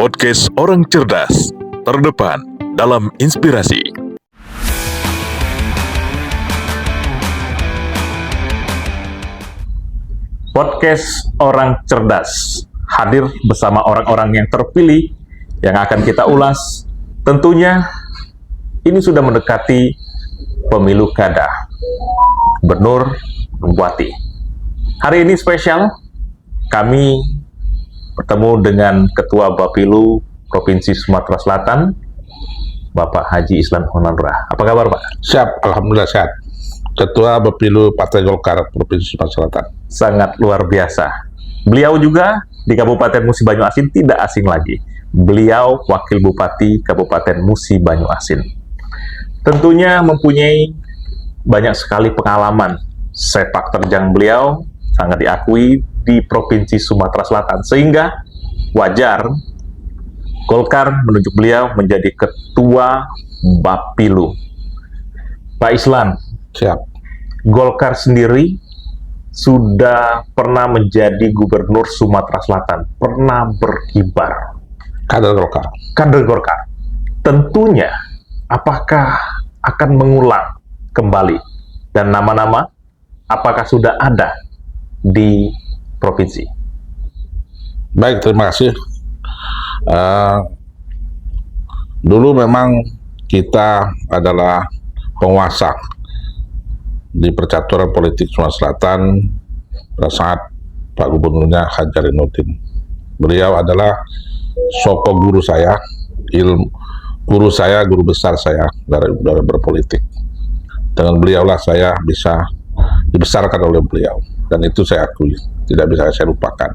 Podcast Orang Cerdas, terdepan dalam inspirasi. Podcast Orang Cerdas hadir bersama orang-orang yang terpilih yang akan kita ulas. Tentunya ini sudah mendekati pemilu kada, gubernur, bupati. Hari ini spesial, kami bertemu dengan Ketua Bapilu Provinsi Sumatera Selatan, Bapak Haji Islan Honandra. Apa kabar, Pak? Siap, alhamdulillah sehat. Ketua Bapilu Partai Golkar Provinsi Sumatera Selatan. Sangat luar biasa. Beliau juga di Kabupaten Musi Banyu Asin tidak asing lagi. Beliau Wakil Bupati Kabupaten Musi Banyu Asin. Tentunya mempunyai banyak sekali pengalaman. Sepak terjang beliau sangat diakui di Provinsi Sumatera Selatan. Sehingga wajar Golkar menunjuk beliau menjadi Ketua Bapilu. Pak Islan, Siap. Golkar sendiri sudah pernah menjadi gubernur Sumatera Selatan, pernah berkibar. Kader Golkar. Kader Golkar. Tentunya, apakah akan mengulang kembali? Dan nama-nama, apakah sudah ada di provinsi? Baik, terima kasih. Dulu memang kita adalah penguasa di percaturan politik Sumatera Selatan pada saat Pak Gubernurnya Hadzarinudin. Beliau adalah sosok guru saya, guru besar saya dari berpolitik. Dengan beliaulah saya bisa dibesarkan oleh beliau, dan itu saya akui, tidak bisa saya lupakan.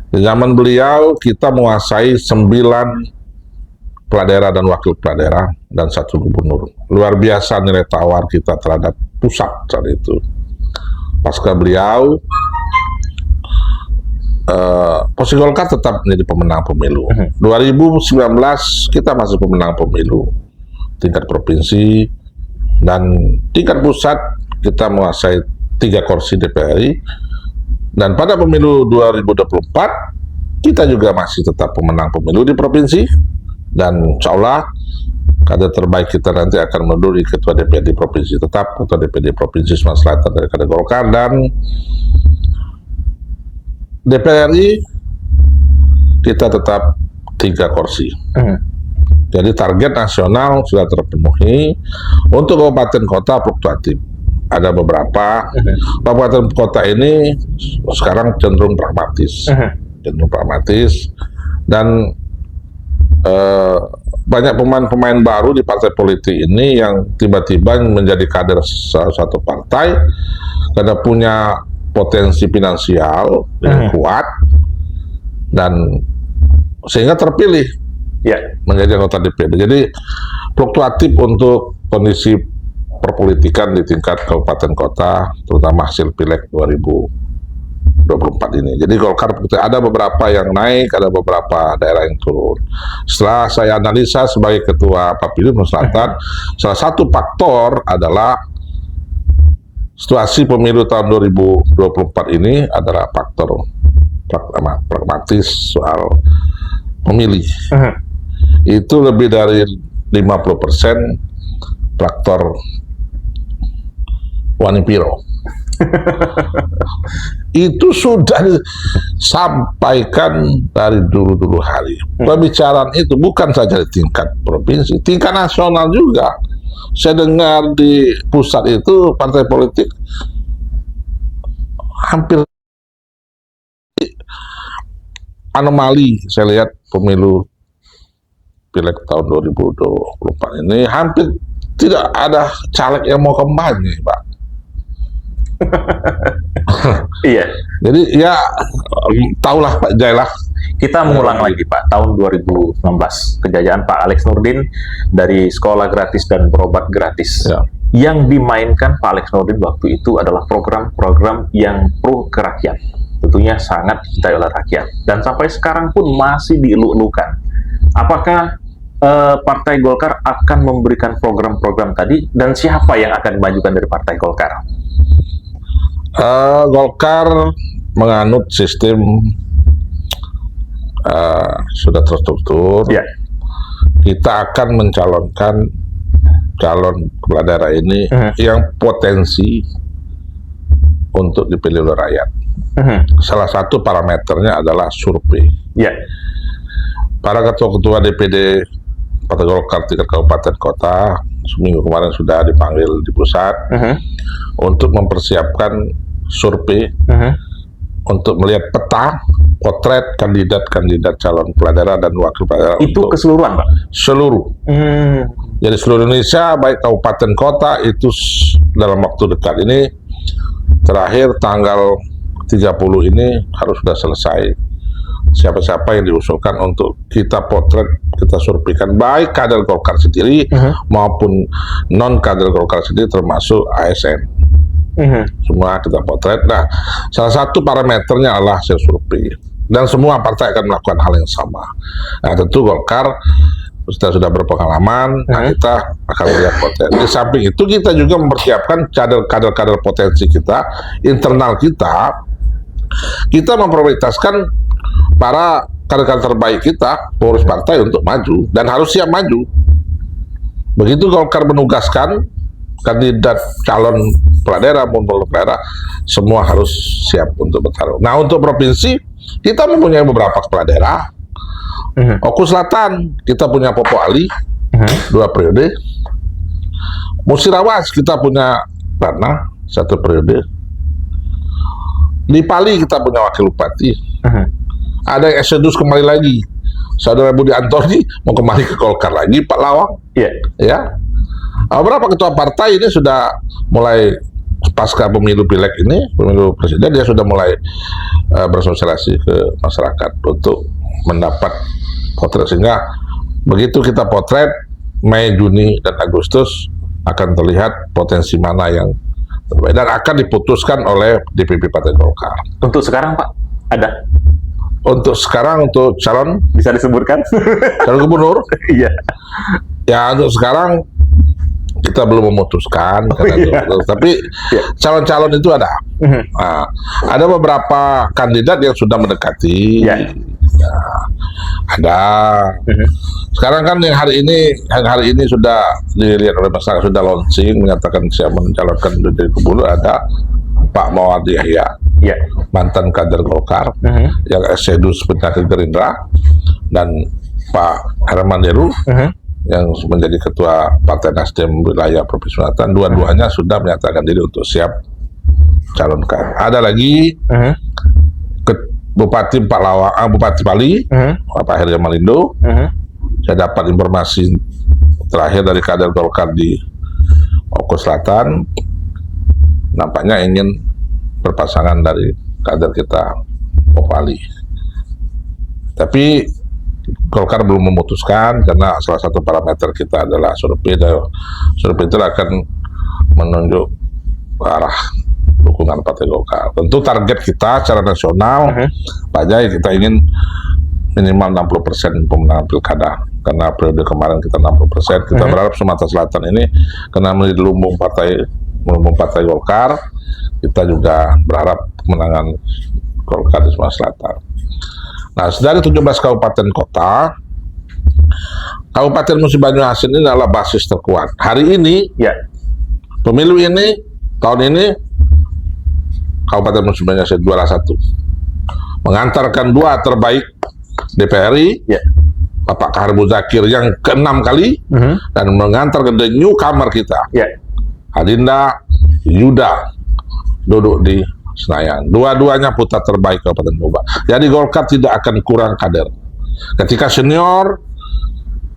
Di zaman beliau kita menguasai 9 kepala daerah dan wakil kepala daerah dan 1 gubernur. Luar biasa nilai tawar kita terhadap pusat saat itu. Pasca beliau, posisi Golkar tetap menjadi pemenang pemilu. 2019 kita masih pemenang pemilu tingkat provinsi, dan tingkat pusat kita menguasai 3 kursi DPR RI. Dan pada pemilu 2024 kita juga masih tetap pemenang pemilu di provinsi, dan insya Allah kader terbaik kita nanti akan menduduki Ketua DPRD Provinsi, tetap Ketua DPRD Provinsi Sumatera Selatan dari kader Golkar. Dan DPR RI kita tetap 3 kursi. Jadi target nasional sudah terpenuhi. Untuk kabupaten kota fluktuatif, ada beberapa kabupaten kota ini sekarang cenderung pragmatis, dan banyak pemain-pemain baru di partai politik ini yang tiba-tiba menjadi kader salah satu partai karena punya potensi finansial yang kuat, dan sehingga terpilih menjadi anggota DPRD. Jadi fluktuatif untuk kondisi perpolitikan di tingkat kabupaten kota, terutama hasil pileg 2024 ini. Jadi Golkar ada beberapa yang naik, ada beberapa daerah yang turun. Setelah saya analisa sebagai Ketua Bapilu Selatan, salah satu faktor adalah situasi pemilu tahun 2024 ini adalah faktor pragmatis soal pemilih. Itu lebih dari 50% faktor Wanipiro. Itu sudah disampaikan dari dulu hari. Pembicaraan itu bukan saja di tingkat provinsi, tingkat nasional juga. Saya dengar di pusat itu partai politik hampir anomali. Saya lihat pemilu pileg tahun 2024 ini hampir tidak ada caleg yang mau kampanye, Pak. Iya. Jadi ya tahulah Pak Jailah. Kita mengulang lagi, Pak, tahun 2019 kejayaan Pak Alex Nurdin dari sekolah gratis dan berobat gratis. Yang dimainkan Pak Alex Nurdin waktu itu adalah program-program yang pro ke rakyat. Tentunya sangat dicintai oleh rakyat, dan sampai sekarang pun masih dielu-elukan. Apakah Partai Golkar akan memberikan program-program tadi, dan siapa yang akan dimajukan dari Partai Golkar? Golkar menganut sistem sudah terstruktur. Ya. Kita akan mencalonkan calon kepala daerah ini yang potensi untuk dipilih oleh rakyat. Salah satu parameternya adalah survei. Ya. Para ketua-ketua DPD Partai Golkar tingkat kabupaten kota seminggu kemarin sudah dipanggil di pusat untuk mempersiapkan survei untuk melihat peta potret kandidat-kandidat calon kepala daerah dan wakil kepala daerah. Itu keseluruhan, Pak? Seluruh. Jadi seluruh Indonesia, baik kabupaten kota, itu dalam waktu dekat ini, terakhir tanggal 30 ini harus sudah selesai. Siapa-siapa yang diusulkan untuk kita potret, kita surveikan, baik kader Golkar sendiri maupun non kader Golkar sendiri, termasuk ASN. Semua kita potret. Nah, salah satu parameternya adalah hasil survei. Dan semua partai akan melakukan hal yang sama. Nah, tentu Golkar sudah berpengalaman, nah kita akan melihat potensi. Di samping itu kita juga mempersiapkan kader-kader potensi kita, internal kita memprioritaskan para kader-kader terbaik kita, pengurus partai untuk maju, dan harus siap maju. Begitu Golkar menugaskan kandidat calon kepala daerah maupun kepala daerah, semua harus siap untuk bertarung. Nah, untuk provinsi, kita mempunyai beberapa kepala daerah. Oku Selatan, kita punya Popo Ali, 2 periode. Musirawas, kita punya Ratna, 1 periode. Di Pali, kita punya wakil bupati. Ada yang exodus kembali lagi. Saudara Budi Antoni mau kembali ke Golkar lagi, Pak Lawang. Ya. Beberapa ketua partai ini sudah mulai pasca pemilu pileg ini, pemilu presiden, dia sudah mulai bersosialisasi ke masyarakat untuk mendapat potret, sehingga begitu kita potret Mei, Juni, dan Agustus akan terlihat potensi mana yang terbaik dan akan diputuskan oleh DPP Partai Golkar. Untuk sekarang, Pak, ada? Untuk sekarang, untuk calon Bisa disebutkan? calon gubernur, Iya. ya untuk sekarang kita belum memutuskan, tapi calon-calon itu ada. Nah, ada beberapa kandidat yang sudah mendekati. Nah, ada. Sekarang kan yang hari ini sudah dilihat oleh masyarakat, sudah launching menyatakan siap mencalonkan menjadi gubernur, ada Pak Mawardi Yahya, mantan kader Golkar, yang exodus penyakit Gerindra, dan Pak Herman Deru, yang menjadi ketua Partai Nasdem wilayah Provinsi Selatan. Dua-duanya sudah menyatakan diri untuk siap calonkan. Ada lagi Bupati Pali, Pak Heri Malindo. Saya dapat informasi terakhir dari kader Golkar di Oku Selatan, nampaknya ingin berpasangan dari kader kita Pali. Tapi Golkar belum memutuskan karena salah satu parameter kita adalah survei, dan survei itu akan menunjuk arah dukungan Partai Golkar. Tentu target kita secara nasional, Pak Jai, kita ingin minimal 60% pemenangan pilkada, karena periode kemarin kita 60%. Kita berharap Sumatera Selatan ini, karena menjadi lumbung partai Golkar, kita juga berharap kemenangan Golkar di Sumatera Selatan. Nah, dari 17 kabupaten kota, Kabupaten Musi Banyu Asin ini adalah basis terkuat. Hari ini, pemilu ini, tahun ini, Kabupaten Musi Banyu Asin juara 1. Mengantarkan 2 terbaik DPRI, Bapak Kahar Muzakir yang ke-6 kali, dan mengantar ke the newcomer kita, Adinda Yuda, duduk di Senayan. Dua-duanya putra terbaik Kabupaten Toba. Jadi Golkar tidak akan kurang kader. Ketika senior,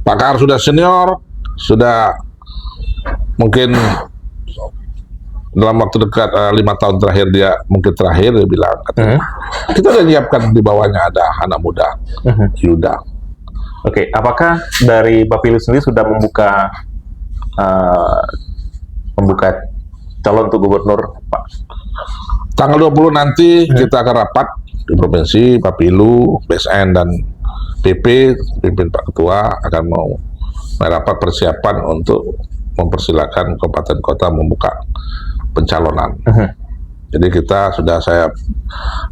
Pak Kahar sudah senior, sudah mungkin dalam waktu dekat 5 tahun terakhir dia bilang, kita sudah menyiapkan di bawahnya ada anak muda, Yuda. Oke, apakah dari Bapilu sendiri sudah membuka calon untuk gubernur, Pak? Tanggal 20 nanti kita akan rapat di provinsi, Bapilu, BSN, dan PP, pimpin Pak Ketua akan mau merapat persiapan untuk mempersilahkan kabupaten kota membuka pencalonan. Jadi kita saya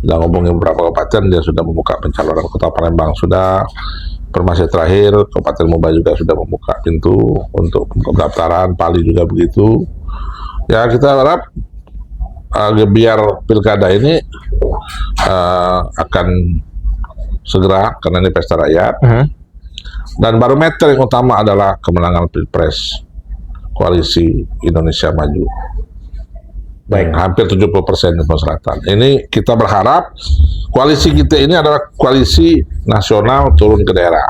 sudah ngomongin beberapa kabupaten, dia sudah membuka pencalonan. Kota Palembang sudah, informasi terakhir Kabupaten Muba juga sudah membuka pintu untuk pendaftaran, Pali juga begitu. Ya kita harap biar pilkada ini akan segera, karena ini pesta rakyat. Dan barometer yang utama adalah kemenangan Pilpres Koalisi Indonesia Maju. Baik, hampir 70% di Selatan. Ini kita berharap koalisi kita ini adalah koalisi nasional turun ke daerah.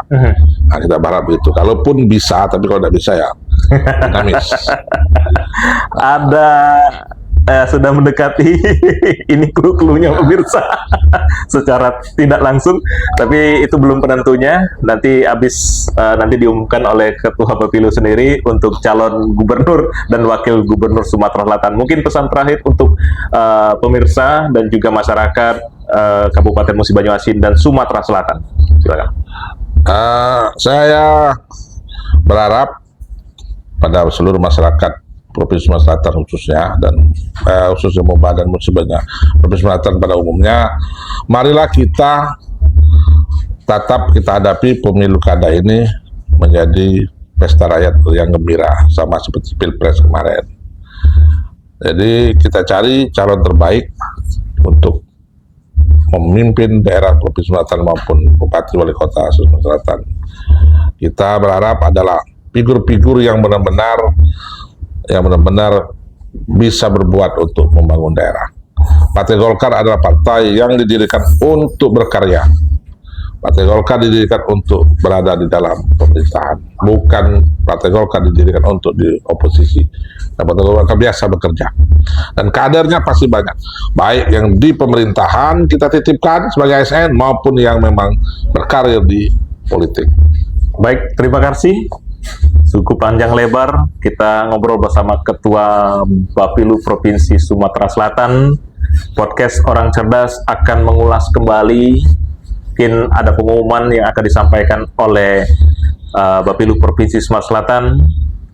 Nah, kita berharap itu. Kalaupun bisa, tapi kalau tidak bisa ya dinamis. Ada sudah mendekati ini clue-cluenya pemirsa secara tidak langsung, tapi itu belum penentunya. Nanti nanti diumumkan oleh Ketua Bapilu sendiri untuk calon gubernur dan wakil gubernur Sumatera Selatan. Mungkin pesan terakhir untuk pemirsa dan juga masyarakat Kabupaten Musi Banyuasin dan Sumatera Selatan. Silakan. Saya berharap pada seluruh masyarakat Provinsi Sumatera Selatan khususnya, dan khususnya Muba dan Musi Banyuasin, Provinsi Sumatera Selatan pada umumnya, marilah kita tetap kita hadapi pemilu kada ini menjadi pesta rakyat yang gembira, sama seperti Pilpres kemarin. Jadi kita cari calon terbaik untuk memimpin daerah Provinsi Sumatera Selatan maupun Bupati Wali Kota Sumatera Selatan. Kita berharap adalah figur-figur yang benar-benar bisa berbuat untuk membangun daerah. Partai Golkar adalah partai yang didirikan untuk berkarya. Partai Golkar didirikan untuk berada di dalam pemerintahan. Bukan Partai Golkar didirikan untuk di oposisi. Dan Partai Golkar biasa bekerja. Dan kadernya pasti banyak. Baik yang di pemerintahan kita titipkan sebagai ASN, maupun yang memang berkarir di politik. Baik, terima kasih. Cukup panjang lebar kita ngobrol bersama Ketua Bapilu Provinsi Sumatera Selatan. Podcast Orang Cerdas akan mengulas kembali. Mungkin ada pengumuman yang akan disampaikan oleh Bapilu Provinsi Sumatera Selatan.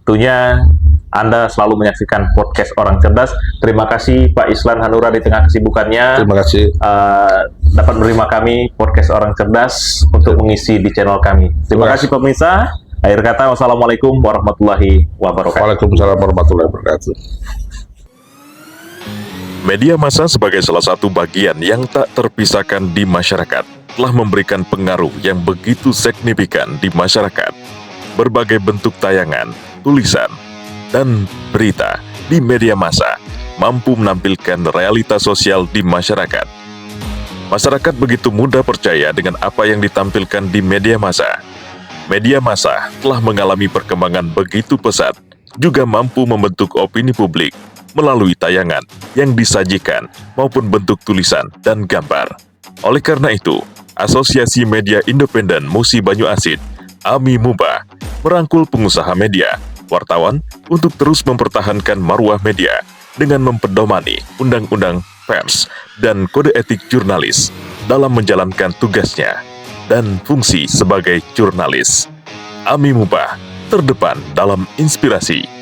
Tentunya Anda selalu menyaksikan podcast Orang Cerdas. Terima kasih Pak Islan Hanura di tengah kesibukannya. Terima kasih. Dapat menerima kami podcast Orang Cerdas untuk mengisi di channel kami. Terima kasih pemirsa. Akhir kata, wassalamualaikum warahmatullahi wabarakatuh. Waalaikumsalam warahmatullahi wabarakatuh. Media massa sebagai salah satu bagian yang tak terpisahkan di masyarakat telah memberikan pengaruh yang begitu signifikan di masyarakat. Berbagai bentuk tayangan, tulisan, dan berita di media massa mampu menampilkan realitas sosial di masyarakat. Masyarakat begitu mudah percaya dengan apa yang ditampilkan di media massa. Media massa telah mengalami perkembangan begitu pesat, juga mampu membentuk opini publik melalui tayangan yang disajikan maupun bentuk tulisan dan gambar. Oleh karena itu, Asosiasi Media Independen Musi Banyuasin, AMI Muba, merangkul pengusaha media, wartawan untuk terus mempertahankan marwah media dengan mempedomani Undang-Undang Pers dan Kode Etik Jurnalis dalam menjalankan tugasnya dan fungsi sebagai jurnalis. AMI Muba, terdepan dalam inspirasi.